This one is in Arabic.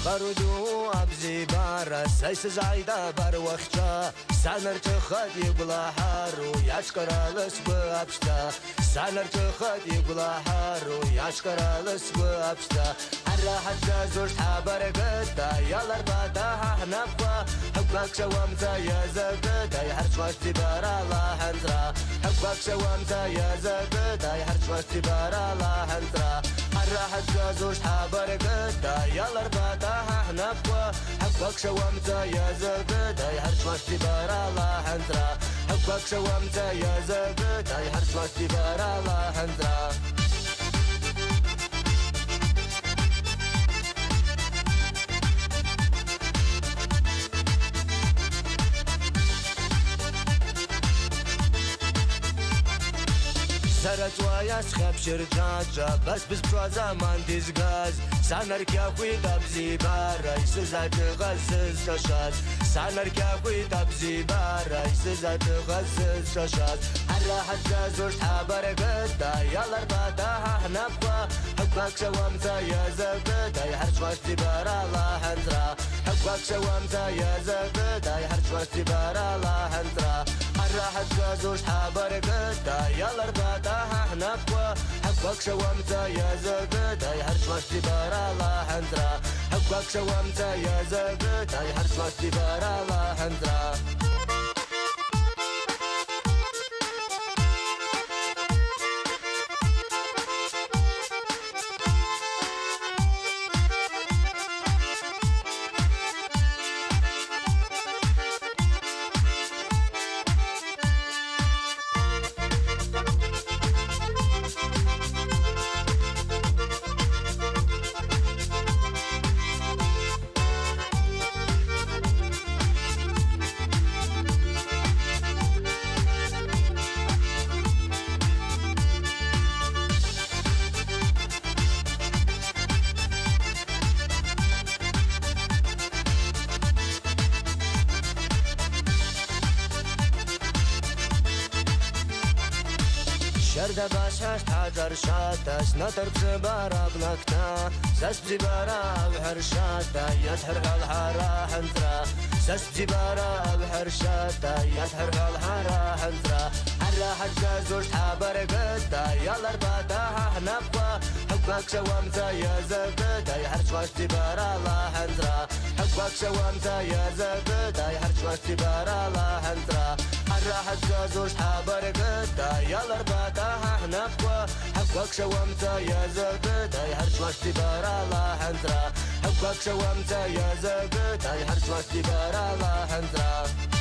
غردو أبزي بارا سيس زايدا باروخشا سانر تخد يبلا حارو ياشكرا لسب أبشتا سانر تخد يبلا حارو ياشكرا لسب أبشتا الراحة زوجت حبرقتا يالر بادا حنفا حبك شوامتا يا زبدا يحرش واشتي بارا الله هنترا حبك شوامتا يا زبدا يحرش واشتي بارا الله هنترا الراحة زوجت حبرقتا يالر بادا حنفا حبك شوامتا يا زبدا يحرش واشتي بارا الله هنترا حبك شوامتا يا زبدا يحرش واشتي بارا الله هنترا سرت وياس خب شرجاجا بس بشوا زمان ديزغاز سانرك يا خوي دبزي بارا يسزات غزز تشاز سانرك يا خوي دبزي بارا يسزات غزز تشاز الراحة زوجت حبرقتا يالر بادا حنفا حبك شوامتا يا زبدا يحرش واشتي بارا الله هنترا حبك شوامتا يا زبدا يحرش واشتي بارا الله هنترا الراحة زوجت حبرقتا يالر بادا حنفا حبك شوامتا يا زبدا يحرش واشتي بارا الله هنترا حبك شوامتا يا زبدا يحرش واشتي بارا الله هنترا شرد باشاش حجر شاتاس نطر بزبارا بنكتا ساس بزبارا بحرشاتا يتحر الحارة حنترا ساس بزبارا بحرشاتا يتحر الحارة حنترا الراحة زوجت حبرقتا يالر بادا حنفا حبك شوامتا يا زبدا يحرش واشتي بارا الله حنترا حبك شوامتا يا زبدا يحرش واشتي بارا الله حنترا الراحة زوجت حبرقتا يالر بادا حنفا حبك شوامتا يا زبدا يحرش واشتي بارا الله حنترا حبك شوامتا يا زبدا يحرش واشتي بارا الله حنترا